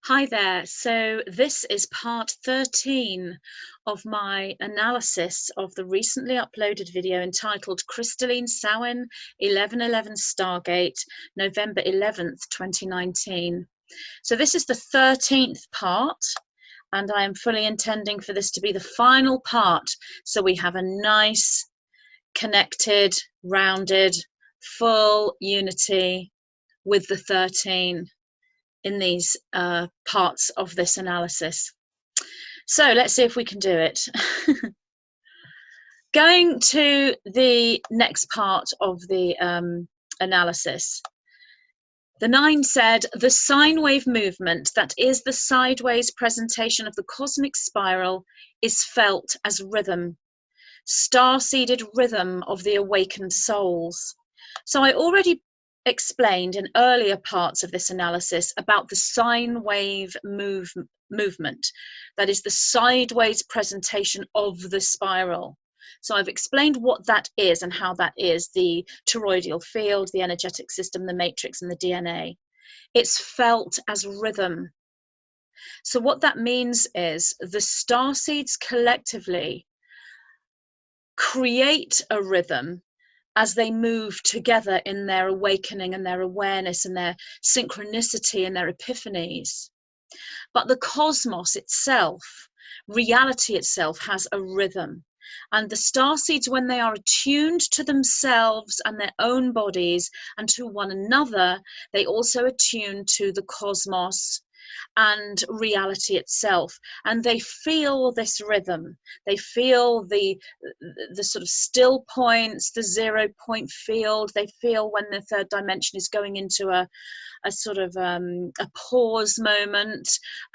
Hi there. So this is part 13 of my analysis of the recently uploaded video entitled Crystalline Samhain 1111 Stargate, November 11th, 2019. So this is the 13th part, and I am fully intending for this to be the final part, so we have a nice, connected, rounded, full unity with the 13 in these parts of this analysis. So let's see if we can do it. Going to the next part of the analysis. The 9 said, the sine wave movement, that is the sideways presentation of the cosmic spiral, is felt as rhythm, star-seeded rhythm of the awakened souls. So I already explained in earlier parts of this analysis about the sine wave movement, that is the sideways presentation of the spiral. So I've explained what that is and how that is, the toroidal field, the energetic system, the matrix, and the DNA. It's felt as rhythm. So what that means is the starseeds collectively create a rhythm as they move together in their awakening and their awareness and their synchronicity and their epiphanies. But the cosmos itself, reality itself, has a rhythm. And the starseeds, when they are attuned to themselves and their own bodies and to one another, they also attune to the cosmos and reality itself, and they feel this rhythm. They feel the sort of still points, the 0 point field. They feel when the third dimension is going into a sort of a pause moment,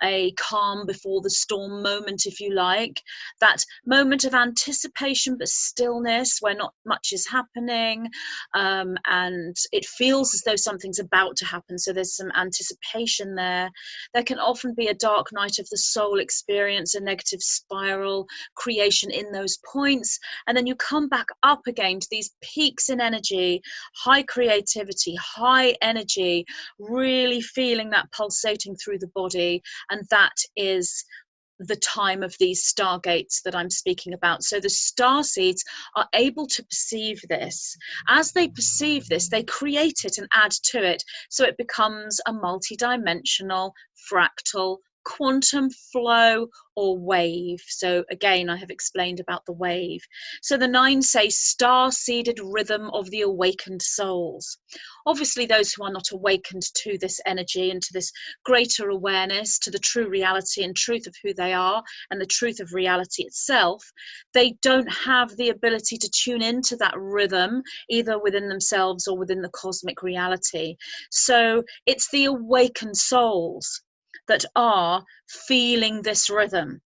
a calm before the storm moment, if you like, that moment of anticipation but stillness where not much is happening, and it feels as though something's about to happen, so there's some anticipation there. There can often be a dark night of the soul experience, a negative spiral creation in those points, and then you come back up again to these peaks in energy, high creativity, high energy, really feeling that pulsating through the body. And that is the time of these stargates that I'm speaking about. So the starseeds are able to perceive this. As they perceive this, they create it and add to it, so it becomes a multi-dimensional, fractal, quantum flow or wave. So again, I have explained about the wave. So the 9 say star-seeded rhythm of the awakened souls. Obviously, those who are not awakened to this energy and to this greater awareness, to the true reality and truth of who they are and the truth of reality itself, they don't have the ability to tune into that rhythm either within themselves or within the cosmic reality. So it's the awakened souls that are feeling this rhythm,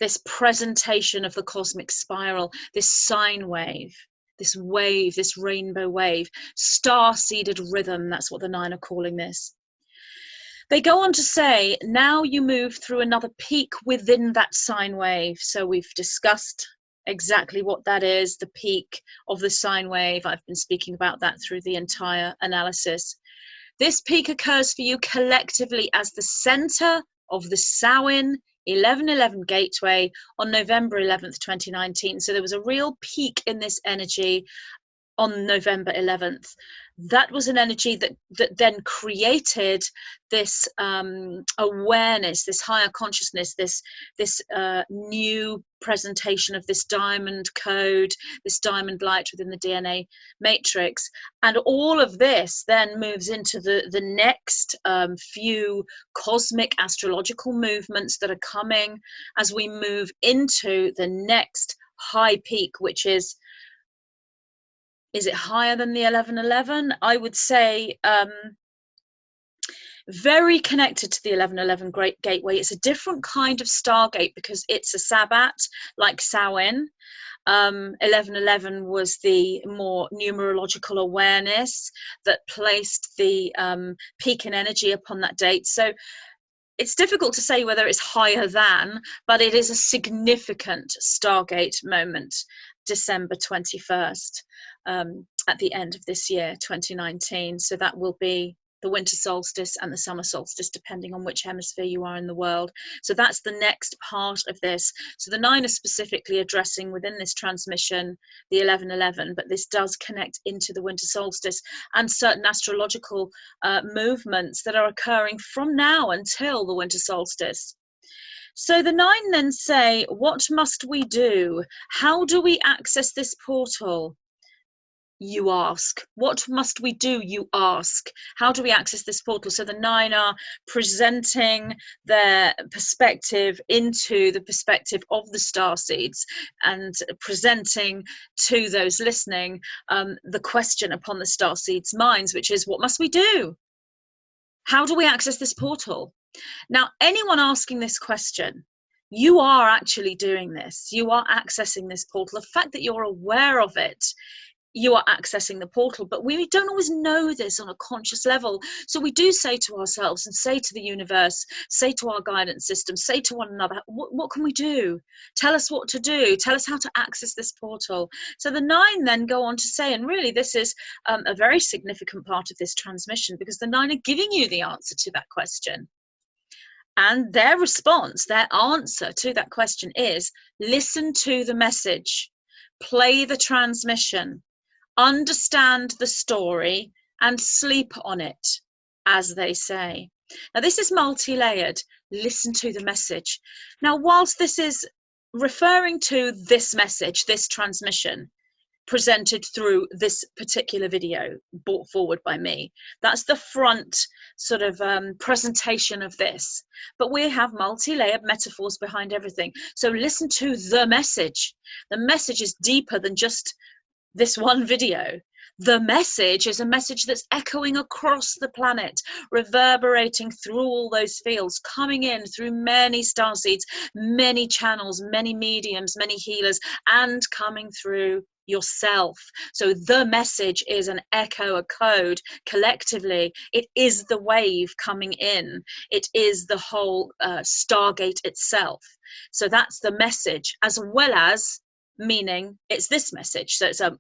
this presentation of the cosmic spiral, this sine wave, this wave, this rainbow wave, star-seeded rhythm. That's what the 9 are calling this. They go on to say, now you move through another peak within that sine wave. So we've discussed exactly what that is, the peak of the sine wave. I've been speaking about that through the entire analysis. This peak occurs for you collectively as the center of the Samhain 1111 gateway on November 11th, 2019. So there was a real peak in this energy on November 11th. That was an energy that then created this awareness, this higher consciousness, this new presentation of this diamond code, this diamond light within the DNA matrix. And all of this then moves into the next few cosmic astrological movements that are coming as we move into the next high peak, which is it higher than the 1111? I would say very connected to the 1111 Great Gateway. It's a different kind of Stargate because it's a Sabbat, like Samhain. 1111 was the more numerological awareness that placed the peak in energy upon that date. So it's difficult to say whether it's higher than, but it is a significant Stargate moment, December 21st, at the end of this year, 2019. So that will be the winter solstice and the summer solstice, depending on which hemisphere you are in the world. So that's the next part of this. So the 9 is specifically addressing within this transmission the 11:11, but this does connect into the winter solstice and certain astrological movements that are occurring from now until the winter solstice. So the 9 then say, what must we do? How do we access this portal? You ask. What must we do? You ask. How do we access this portal? So the 9 are presenting their perspective into the perspective of the starseeds and presenting to those listening the question upon the starseeds' minds, which is, what must we do? How do we access this portal? Now, anyone asking this question, you are actually doing this. You are accessing this portal. The fact that you're aware of it, you are accessing the portal, but we don't always know this on a conscious level. So we do say to ourselves and say to the universe, say to our guidance system, say to one another, what can we do? Tell us what to do. Tell us how to access this portal. So the 9 then go on to say, and really this is a very significant part of this transmission, because the 9 are giving you the answer to that question. And their response, their answer to that question is, listen to the message, play the transmission, understand the story, and sleep on it, as they say. Now, this is multi-layered. Listen to the message. Now, whilst this is referring to this message, this transmission, presented through this particular video brought forward by me, that's the front sort of presentation of this, but we have multi-layered metaphors behind everything. So listen to the message. The message is deeper than just this one video. The message is a message that's echoing across the planet, reverberating through all those fields, coming in through many starseeds, many channels, many mediums, many healers, and coming through yourself. So the message is an echo, a code collectively. It is the wave coming in. It is the whole Stargate itself. So that's the message, as well as meaning it's this message. So it's a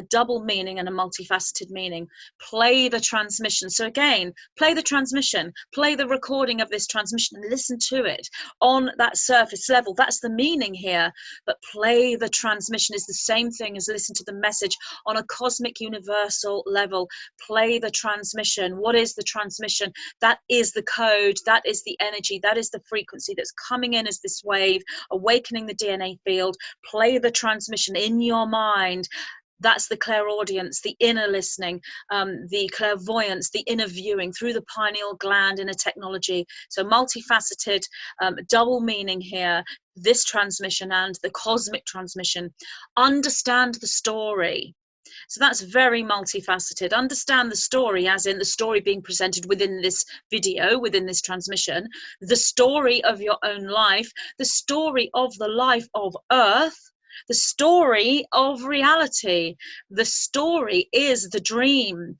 double meaning and a multifaceted meaning. Play the transmission. So again, play the transmission, play the recording of this transmission and listen to it on that surface level. That's the meaning here. But play the transmission is the same thing as listen to the message on a cosmic universal level. Play the transmission. What is the transmission? That is the code, that is the energy, that is the frequency that's coming in as this wave, awakening the DNA field. Play the transmission in your mind. That's the clairaudience, the inner listening, the clairvoyance, the inner viewing through the pineal gland, inner technology. So multifaceted, double meaning here, this transmission and the cosmic transmission. Understand the story. So that's very multifaceted. Understand the story, as in the story being presented within this video, within this transmission, the story of your own life, the story of the life of Earth, the story of reality. The story is the dream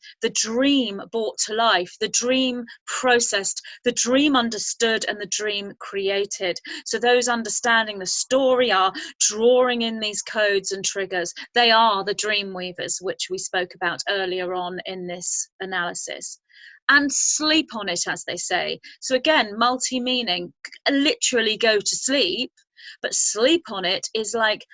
brought to life, the dream processed, the dream understood, and the dream created. So those understanding the story are drawing in these codes and triggers. They are the dream weavers, which we spoke about earlier on in this analysis. And sleep on it, as they say. So again, multi-meaning, literally go to sleep, but sleep on it is like,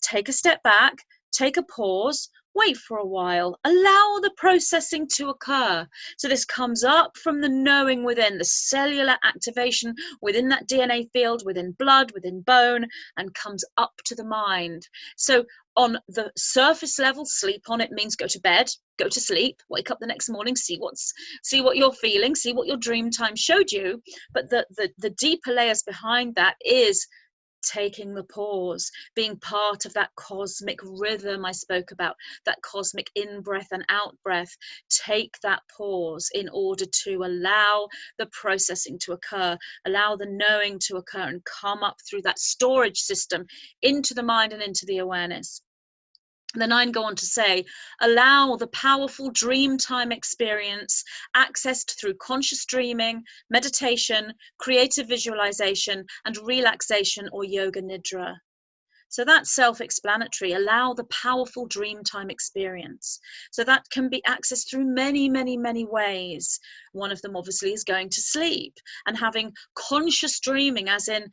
take a step back, take a pause, wait for a while, allow the processing to occur. So this comes up from the knowing within, the cellular activation within that DNA field, within blood, within bone, and comes up to the mind. So on the surface level, sleep on it means go to bed, go to sleep, wake up the next morning, see what you're feeling, see what your dream time showed you. But the deeper layers behind that is taking the pause, being part of that cosmic rhythm I spoke about, that cosmic in-breath and out-breath. Take that pause in order to allow the processing to occur, allow the knowing to occur and come up through that storage system into the mind and into the awareness. The 9 go on to say, allow the powerful dream time experience accessed through conscious dreaming, meditation, creative visualization, and relaxation or yoga nidra. So that's self-explanatory. Allow the powerful dream time experience. So that can be accessed through many, many, many ways. One of them obviously is going to sleep and having conscious dreaming, as in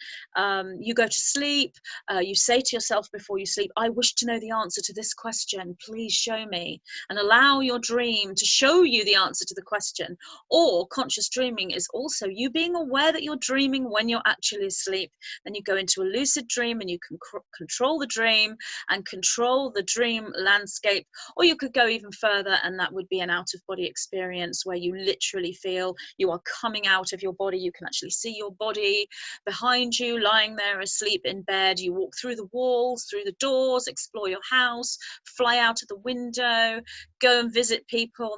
you go to sleep, you say to yourself before you sleep, I wish to know the answer to this question, please show me, and allow your dream to show you the answer to the question. Or conscious dreaming is also you being aware that you're dreaming when you're actually asleep. Then you go into a lucid dream and you can control the dream and control the dream landscape. Or you could go even further, and that would be an out-of-body experience where you literally feel you are coming out of your body. You can actually see your body behind you, lying there asleep in bed. You walk through the walls, through the doors, explore your house, fly out of the window, go and visit people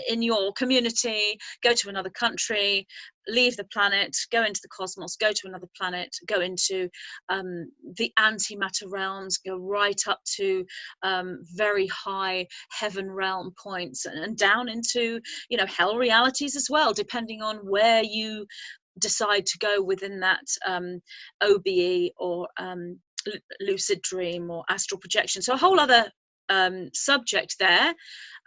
in your community, go to another country, leave the planet, go into the cosmos, go to another planet, go into the antimatter realms, go right up to very high heaven realm points, and down into, you know, hell realities as well, depending on where you decide to go within that OBE or lucid dream or astral projection. So a whole other subject there.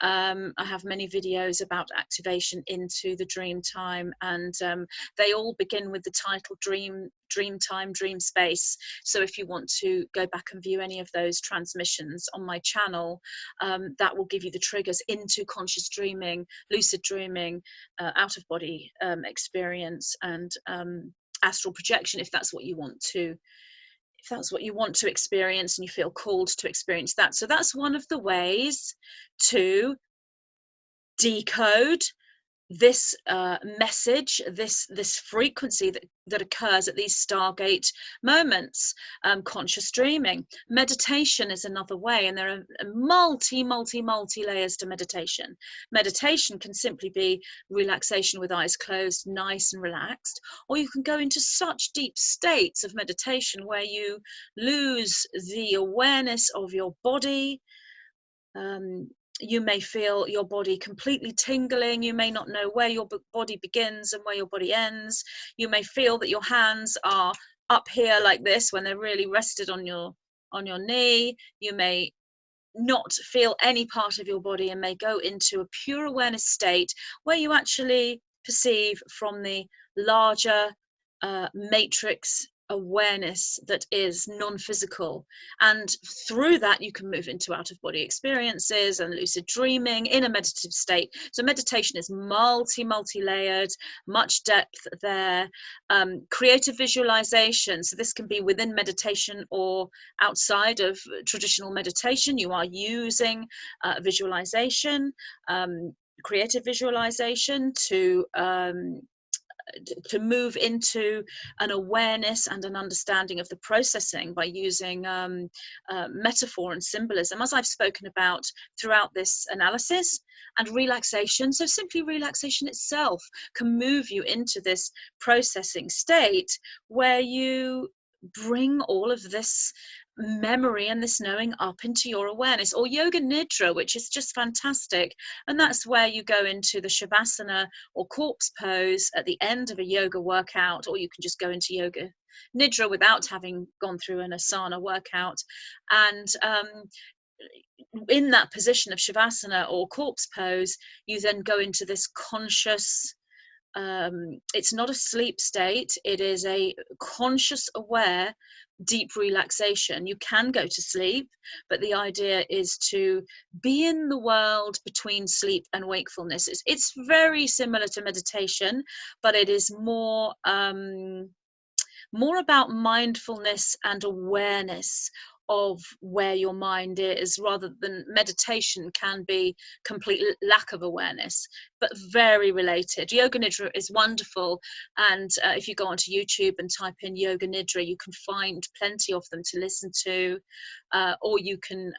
I have many videos about activation into the dream time, and they all begin with the title dream time, dream space. So if you want to go back and view any of those transmissions on my channel, that will give you the triggers into conscious dreaming, lucid dreaming, out of body experience, and astral projection, if that's what you want to experience and you feel called to experience that. So that's one of the ways to decode this message, this frequency that occurs at these Stargate moments. Conscious dreaming. Meditation is another way, and there are multi layers to meditation. Meditation can simply be relaxation with eyes closed, nice and relaxed, or you can go into such deep states of meditation where you lose the awareness of your body. You may feel your body completely tingling. You may not know where your body begins and where your body ends. You may feel that your hands are up here like this when they're really rested on your knee. You may not feel any part of your body and may go into a pure awareness state where you actually perceive from the larger matrix awareness that is non-physical, and through that you can move into out-of-body experiences and lucid dreaming in a meditative state. So meditation is multi-layered, much depth there. Creative visualization, so this can be within meditation or outside of traditional meditation. You are using visualization, creative visualization to move into an awareness and an understanding of the processing by using metaphor and symbolism, as I've spoken about throughout this analysis. And relaxation, so simply relaxation itself can move you into this processing state where you bring all of this memory and this knowing up into your awareness. Or yoga nidra, which is just fantastic, and that's where you go into the shavasana or corpse pose at the end of a yoga workout, or you can just go into yoga nidra without having gone through an asana workout. And in that position of shavasana or corpse pose, you then go into this conscious, it's not a sleep state, it is a conscious aware deep relaxation. You can go to sleep, but the idea is to be in the world between sleep and wakefulness. It's very similar to meditation, but it is more about mindfulness and awareness of where your mind is, rather than meditation can be complete lack of awareness, but very related. Yoga nidra is wonderful, and if you go onto YouTube and type in yoga nidra, you can find plenty of them to listen to, or you can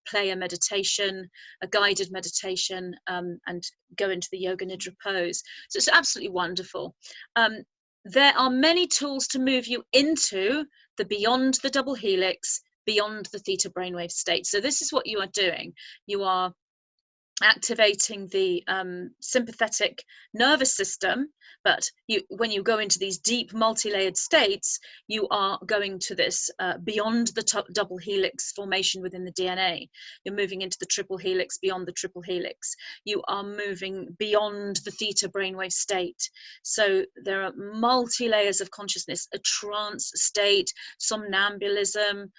play a meditation, a guided meditation, and go into the yoga nidra pose. So it's absolutely wonderful. There are many tools to move you into the beyond the double helix, beyond the theta brainwave state. So this is what you are doing. You are activating the sympathetic nervous system. But when you go into these deep multi-layered states, you are going to this beyond the double helix formation within the DNA. You're moving into the triple helix, beyond the triple helix. You are moving beyond the theta brainwave state. So there are multi-layers of consciousness, a trance state, somnambulism,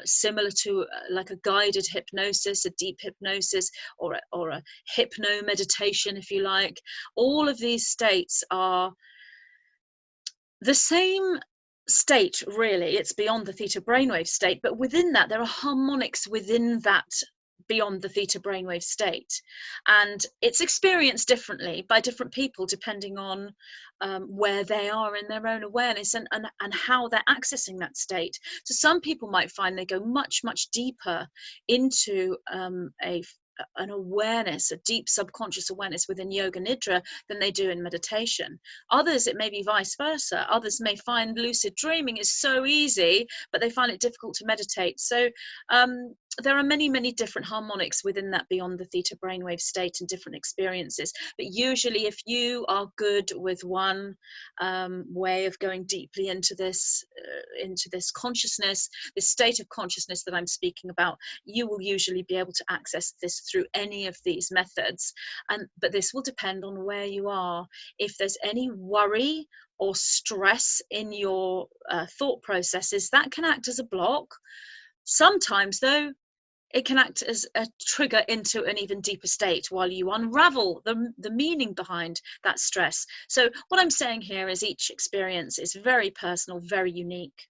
similar to like a guided hypnosis, a deep hypnosis, or a hypno meditation, if you like. All of these states are the same state, really. It's beyond the theta brainwave state, but within that there are harmonics within that beyond the theta brainwave state, and it's experienced differently by different people depending on where they are in their own awareness and how they're accessing that state. So some people might find they go much deeper into an awareness, a deep subconscious awareness within yoga nidra than they do in meditation. Others, it may be vice versa. Others may find lucid dreaming is so easy, but they find it difficult to meditate. So there are many different harmonics within that beyond the theta brainwave state and different experiences. But usually if you are good with one way of going deeply into this consciousness, this state of consciousness that I'm speaking about, you will usually be able to access this through any of these methods. But this will depend on where you are. If there's any worry or stress in your thought processes, that can act as a block. Sometimes, though, it can act as a trigger into an even deeper state while you unravel the meaning behind that stress. So what I'm saying here is each experience is very personal, very unique.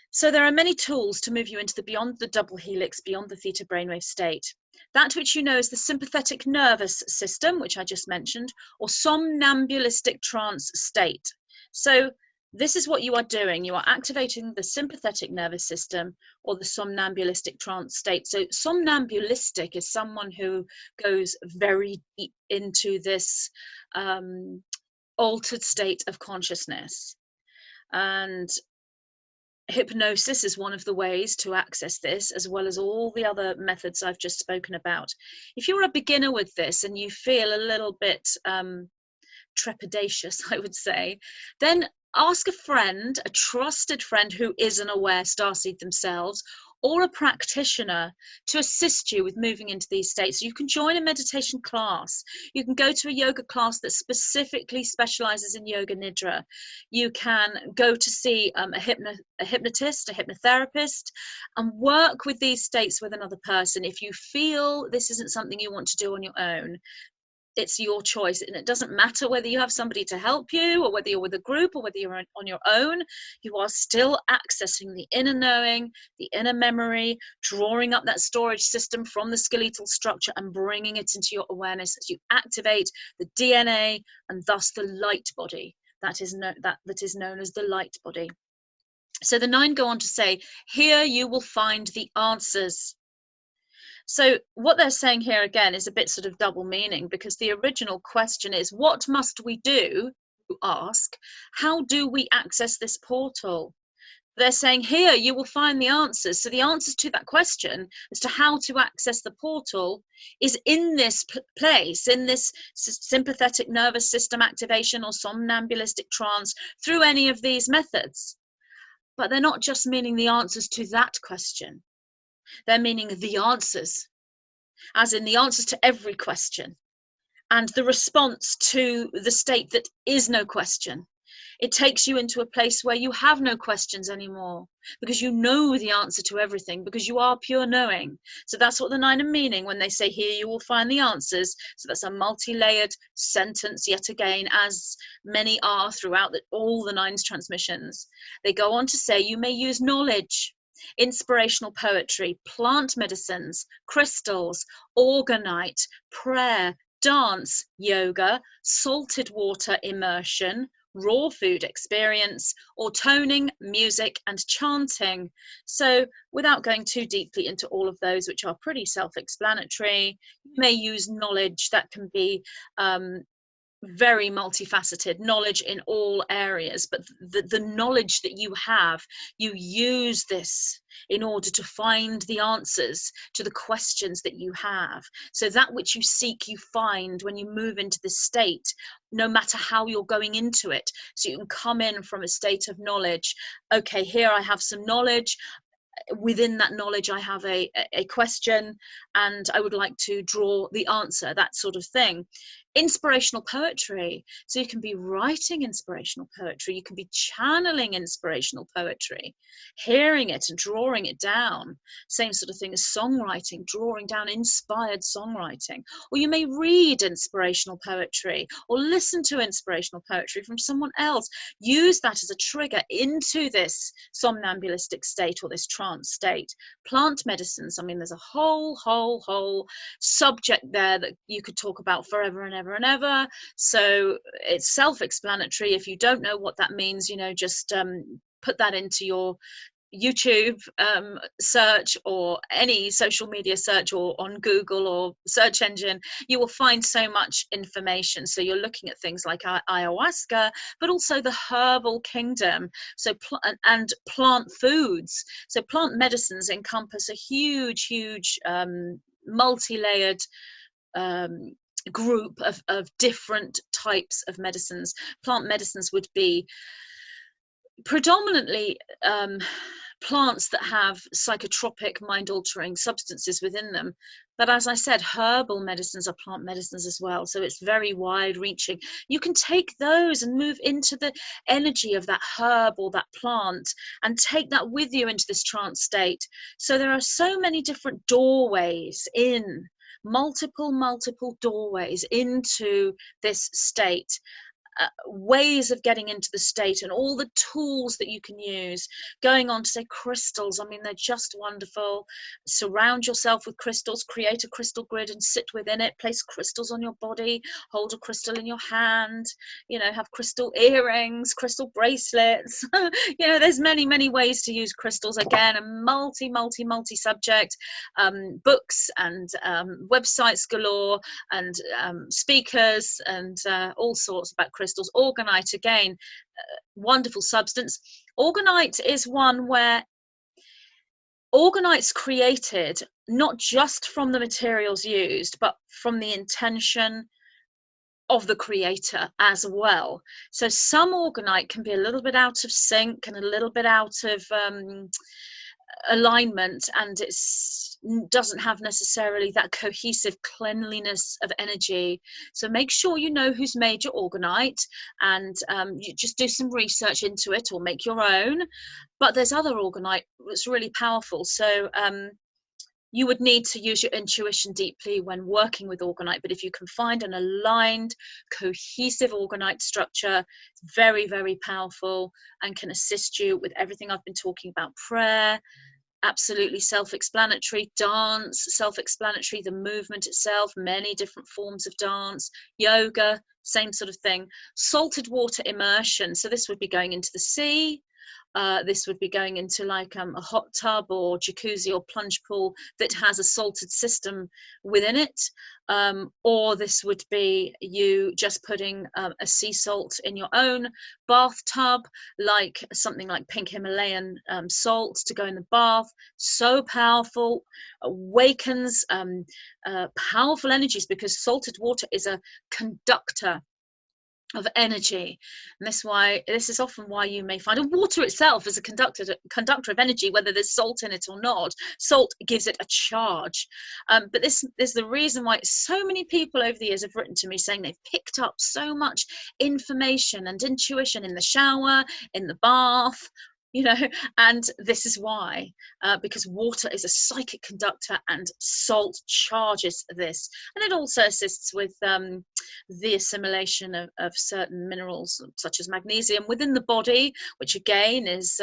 So there are many tools to move you into the beyond the double helix, beyond the theta brainwave state. That which you know is the sympathetic nervous system, which I just mentioned, or somnambulistic trance state. So this is what you are doing. You are activating the sympathetic nervous system or the somnambulistic trance state. So somnambulistic is someone who goes very deep into this altered state of consciousness. And hypnosis is one of the ways to access this, as well as all the other methods I've just spoken about. If you're a beginner with this and you feel a little bit trepidatious, I would say, then ask a friend, a trusted friend who is an aware starseed themselves, or a practitioner to assist you with moving into these states. You can join a meditation class. You can go to a yoga class that specifically specializes in yoga nidra. You can go to see a hypnotist, a hypnotherapist, and work with these states with another person. If you feel this isn't something you want to do on your own, it's your choice, and it doesn't matter whether you have somebody to help you or whether you're with a group or whether you're on your own. You are still accessing the inner knowing, the inner memory, drawing up that storage system from the skeletal structure and bringing it into your awareness as you activate the DNA and thus the light body that is known as the light body. So the 9 go on to say, here you will find the answers. So what they're saying here again is a bit sort of double meaning, because the original question is, what must we do? You ask, how do we access this portal? They're saying here you will find the answers. So the answers to that question as to how to access the portal is in this place, in this sympathetic nervous system activation or somnambulistic trance, through any of these methods. But they're not just meaning the answers to that question. They're meaning the answers, as in the answers to every question, and the response to the state that is no question. It takes you into a place where you have no questions anymore, because you know the answer to everything, because you are pure knowing. So that's what the 9 are meaning when they say, here you will find the answers. So that's a multi-layered sentence, yet again, as many are throughout all the 9's transmissions. They go on to say, you may use knowledge, inspirational poetry, plant medicines, crystals, orgonite, prayer, dance, yoga, salted water immersion, raw food experience, or toning, music, and chanting. So without going too deeply into all of those, which are pretty self-explanatory, you may use knowledge. That can be very multifaceted knowledge in all areas, but the knowledge that you have, you use this in order to find the answers to the questions that you have. So that which you seek, you find when you move into this state, no matter how you're going into it. So you can come in from a state of knowledge. Okay, here I have some knowledge. Within that knowledge, I have a question, and I would like to draw the answer, that sort of thing. Inspirational poetry, so you can be writing inspirational poetry, you can be channeling inspirational poetry, hearing it and drawing it down. Same sort of thing as songwriting, drawing down inspired songwriting. Or you may read inspirational poetry or listen to inspirational poetry from someone else. Use that as a trigger into this somnambulistic state or this trance state. Plant medicines, I mean, there's a whole subject there that you could talk about forever and ever and ever. So it's self-explanatory. If you don't know what that means, you know, just put that into your YouTube search or any social media search, or on Google or search engine. You will find so much information. So you're looking at things like ayahuasca, but also the herbal kingdom, so and plant foods. So plant medicines encompass a huge multi-layered group of different types of medicines. Plant medicines would be predominantly plants that have psychotropic, mind-altering substances within them. But as I said, herbal medicines are plant medicines as well. So it's very wide-reaching. You can take those and move into the energy of that herb or that plant and take that with you into this trance state. So there are so many different doorways in, multiple doorways into this state. Ways of getting into the state, and all the tools that you can use. Going on to say crystals, I mean, they're just wonderful. Surround yourself with crystals, create a crystal grid and sit within it. Place crystals on your body, hold a crystal in your hand, you know, have crystal earrings, crystal bracelets. You know, there's many ways to use crystals. Again, a multi subject. Books and websites galore, and speakers, and all sorts about crystals. Orgonite, again, wonderful substance. Orgonite is one where orgonite's created not just from the materials used, but from the intention of the creator as well. So some orgonite can be a little bit out of sync and a little bit out of alignment, and it doesn't have necessarily that cohesive cleanliness of energy. So make sure you know who's made your orgonite, and you just do some research into it or make your own. But there's other orgonite that's really powerful. So you would need to use your intuition deeply when working with orgonite, but if you can find an aligned, cohesive orgonite structure, it's very powerful and can assist you with everything I've been talking about. Prayer, absolutely self-explanatory. Dance, self-explanatory. The movement itself, many different forms of dance. Yoga, same sort of thing. Salted water immersion, so this would be going into the sea. This would be going into like a hot tub or jacuzzi or plunge pool that has a salted system within it. Or this would be you just putting a sea salt in your own bathtub, like something like pink Himalayan salt to go in the bath. So powerful, awakens powerful energies, because salted water is a conductor of energy. And this is often why you may find, and water itself is a conductor of energy, whether there's salt in it or not. Salt gives it a charge. But this is the reason why so many people over the years have written to me saying they've picked up so much information and intuition in the shower, in the bath, you know, and this is why, because water is a psychic conductor and salt charges this. And it also assists with the assimilation of certain minerals such as magnesium within the body, which again is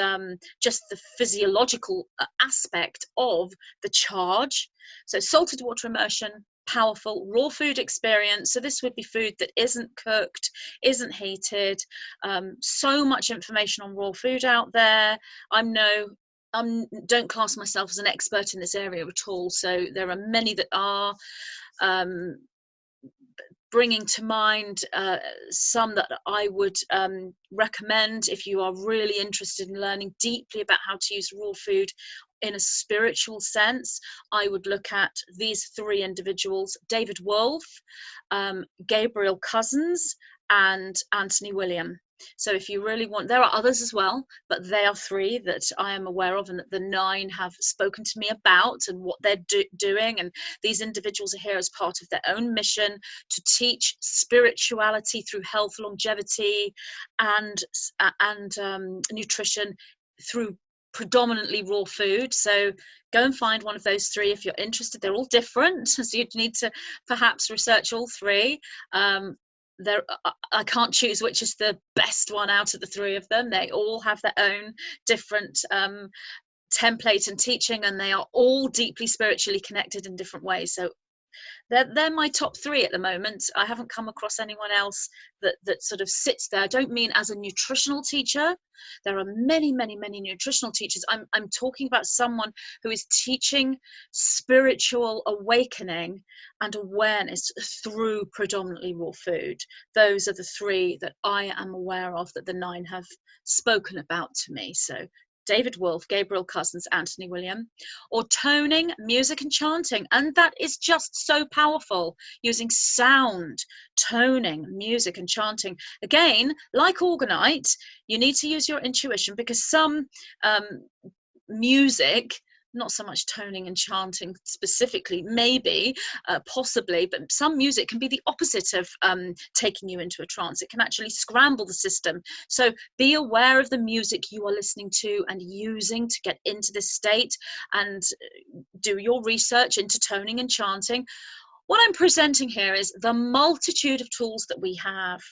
just the physiological aspect of the charge. So salted water immersion, powerful. Raw food experience, so this would be food that isn't cooked, isn't heated. So much information on raw food out there. Don't class myself as an expert in this area at all, so there are many that are. bringing to mind some that I would recommend if you are really interested in learning deeply about how to use raw food in a spiritual sense. I would look at these three individuals: David Wolf, Gabriel Cousins, and Anthony William. So if you really want, there are others as well, but they are three that I am aware of and that the 9 have spoken to me about and what they're doing. And these individuals are here as part of their own mission to teach spirituality through health, longevity, and nutrition through predominantly raw food. So go and find one of those three if you're interested. They're all different, so you'd need to perhaps research all three. I can't choose which is the best one out of the three of them. They all have their own different template and teaching, and they are all deeply spiritually connected in different ways. So they're my top 3 at the moment. I haven't come across anyone else that sort of sits there. I don't mean as a nutritional teacher. There are many nutritional teachers. I'm talking about someone who is teaching spiritual awakening and awareness through predominantly raw food. Those are the 3 that I am aware of that the 9 have spoken about to me. So David Wolf, Gabriel Cousins, Anthony William. Or toning, music and chanting. And that is just so powerful, using sound, toning, music and chanting. Again, like Orgonite, you need to use your intuition, because some music, not so much toning and chanting specifically, maybe, possibly, but some music can be the opposite of taking you into a trance. It can actually scramble the system. So be aware of the music you are listening to and using to get into this state, and do your research into toning and chanting. What I'm presenting here is the multitude of tools that we have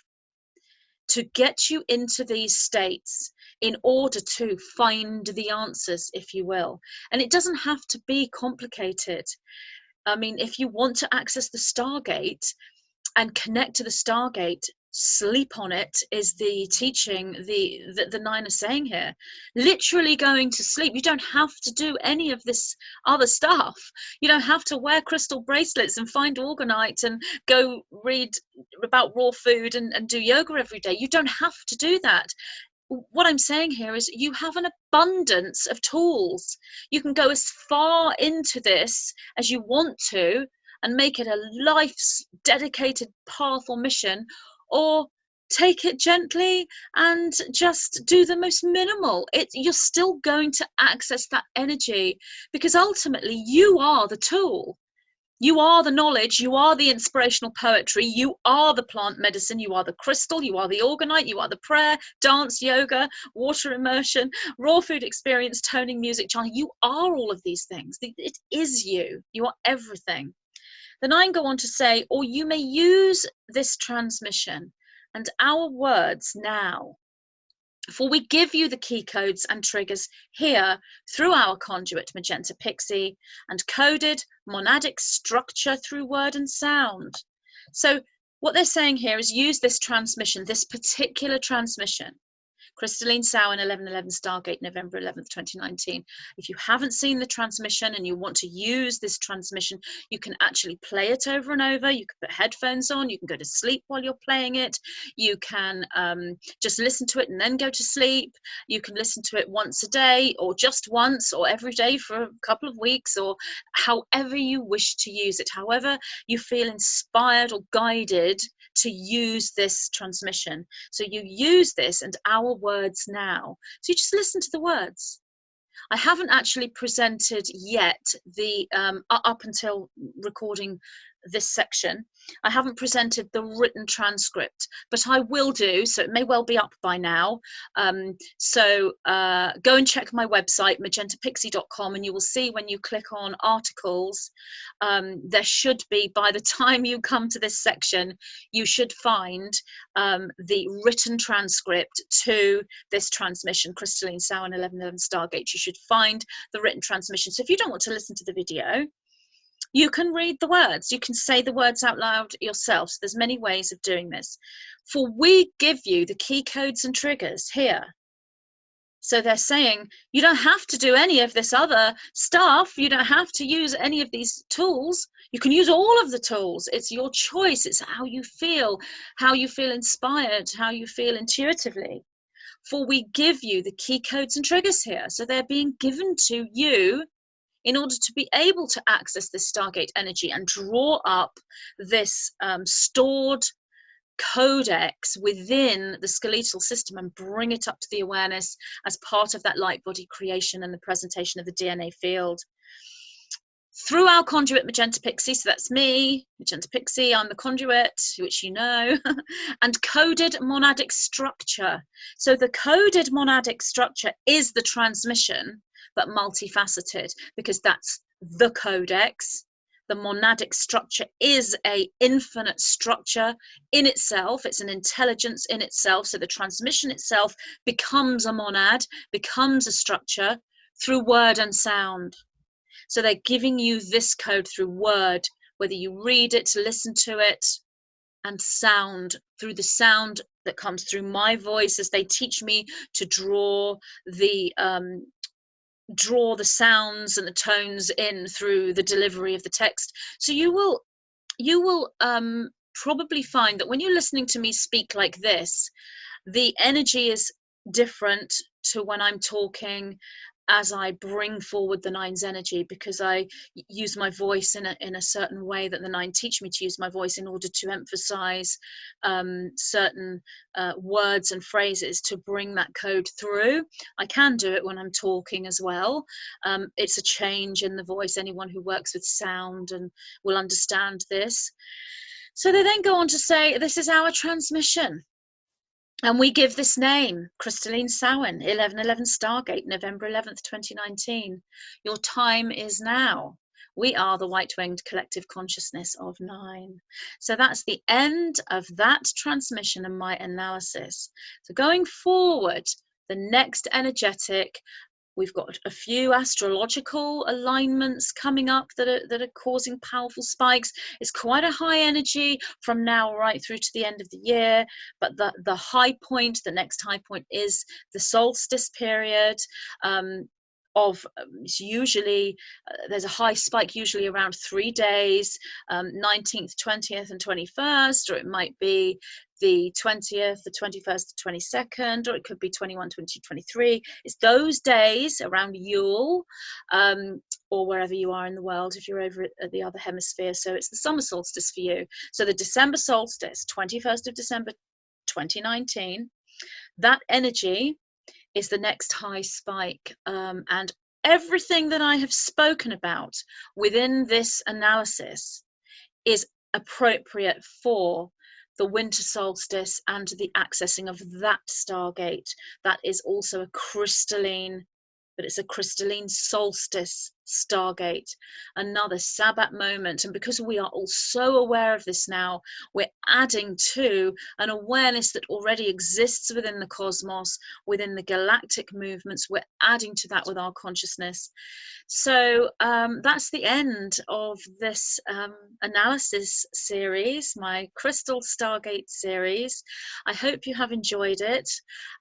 to get you into these states in order to find the answers, if you will. And it doesn't have to be complicated. I mean, if you want to access the Stargate and connect to the Stargate, sleep on it is the teaching the 9 are saying here. Literally going to sleep. You don't have to do any of this other stuff. You don't have to wear crystal bracelets and find Orgonite and go read about raw food and do yoga every day. You don't have to do that. What I'm saying here is you have an abundance of tools. You can go as far into this as you want to and make it a life's dedicated path or mission, or take it gently and just do the most minimal. You're still going to access that energy, because ultimately you are the tool. You are the knowledge, you are the inspirational poetry, you are the plant medicine, you are the crystal, you are the Orgonite, you are the prayer, dance, yoga, water immersion, raw food experience, toning, music, chanting. You are all of these things. It is you. You are everything. The 9 go on to say, or you may use this transmission and our words now, for we give you the key codes and triggers here through our conduit, Magenta Pixie, and coded monadic structure through word and sound. So what they're saying here is use this transmission, this particular transmission. Crystalline Sowen 1111 Stargate, November 11th, 2019. If you haven't seen the transmission and you want to use this transmission, you can actually play it over and over. You can put headphones on, you can go to sleep while you're playing it. You can just listen to it and then go to sleep. You can listen to it once a day, or just once, or every day for a couple of weeks, or however you wish to use it, however you feel inspired or guided to use this transmission. So you use this and our words now. So you just listen to the words. I haven't actually presented yet the up until recording this section, I haven't presented the written transcript, but I will do, so it may well be up by now. Go and check my website, magentapixie.com, and you will see when you click on articles, there should be, by the time you come to this section, you should find the written transcript to this transmission, Crystalline Sowen 1111 Stargate. You should find the written transmission. So if you don't want to listen to the video, you can read the words, you can say the words out loud yourself. So there's many ways of doing this. For we give you the key codes and triggers here. So they're saying, you don't have to do any of this other stuff. You don't have to use any of these tools. You can use all of the tools. It's your choice. It's how you feel inspired, how you feel intuitively. For we give you the key codes and triggers here. So they're being given to you in order to be able to access this Stargate energy and draw up this stored codex within the skeletal system and bring it up to the awareness as part of that light body creation and the presentation of the DNA field. Through our conduit, Magenta Pixie, so that's me, Magenta Pixie, I'm the conduit, which you know, and coded monadic structure. So the coded monadic structure is the transmission, but multifaceted, because that's the codex. The monadic structure is a infinite structure in itself. It's an intelligence in itself. So the transmission itself becomes a monad, becomes a structure through word and sound. So they're giving you this code through word, whether you read it, listen to it, and sound, through the sound that comes through my voice as they teach me to draw the sounds and the tones in through the delivery of the text. So you will probably find that when you're listening to me speak like this, the energy is different to when I'm talking as I bring forward the nine's energy, because I use my voice in a certain way that the nine teach me to use my voice in order to emphasize certain words and phrases to bring that code through. I can do it when I'm talking as well. It's a change in the voice. Anyone who works with sound and will understand this. So they then go on to say, this is our transmission. And we give this name, Crystalline Samhain, 1111 Stargate, November 11th, 2019. Your time is now. We are the white-winged collective consciousness of 9. So that's the end of that transmission and my analysis. So going forward, the next energetic, we've got a few astrological alignments coming up that are causing powerful spikes. It's quite a high energy from now right through to the end of the year. But the high point, the next high point is the solstice period. It's usually there's a high spike usually around 3 days, 19th, 20th and 21st, or it might be the 20th, the 21st, the 22nd, or it could be 21, 22, 23. It's those days around Yule, or wherever you are in the world if you're over at the other hemisphere. So it's the summer solstice for you. So the December solstice, 21st of December 2019, that energy is the next high spike, and everything that I have spoken about within this analysis is appropriate for the winter solstice and the accessing of that Stargate. That is also a crystalline, but it's a crystalline solstice Stargate, another Sabbath moment. And because we are all so aware of this now, we're adding to an awareness that already exists within the cosmos, within the galactic movements. We're adding to that with our consciousness. So that's the end of this analysis series, my Krystal Stargate series. I hope you have enjoyed it.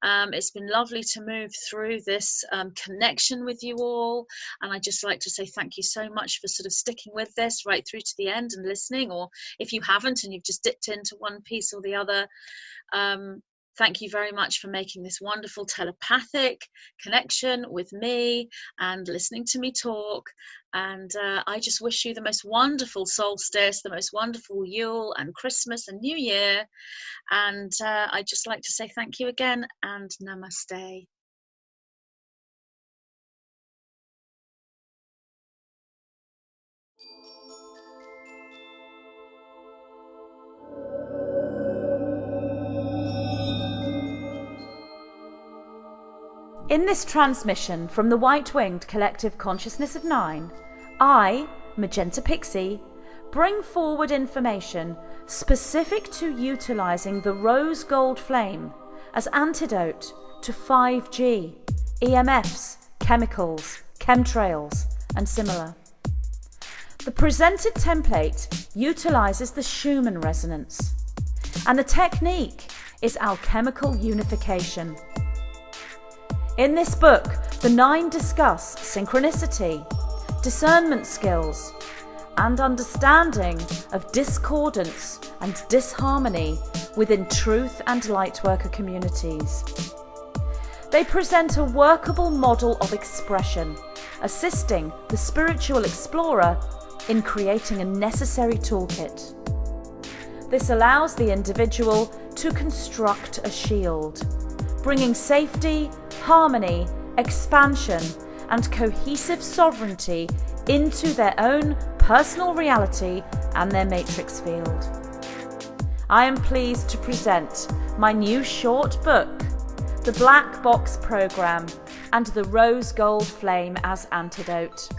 It's been lovely to move through this connection with you all, and I just like to say thank you so much for sort of sticking with this right through to the end and listening, or if you haven't and you've just dipped into one piece or the other, thank you very much for making this wonderful telepathic connection with me and listening to me talk. And I just wish you the most wonderful solstice, the most wonderful Yule and Christmas and New Year. And I'd just like to say thank you again and namaste. In this transmission from the white-winged collective consciousness of 9, I, Magenta Pixie, bring forward information specific to utilising the rose gold flame as antidote to 5G, EMFs, chemicals, chemtrails, and similar. The presented template utilises the Schumann resonance, and the technique is alchemical unification. In this book, the 9 discuss synchronicity, discernment skills, and understanding of discordance and disharmony within truth and lightworker communities. They present a workable model of expression, assisting the spiritual explorer in creating a necessary toolkit. This allows the individual to construct a shield, bringing safety, harmony, expansion, and cohesive sovereignty into their own personal reality and their matrix field. I am pleased to present my new short book, The Black Box Program and the Rose Gold Flame as Antidote.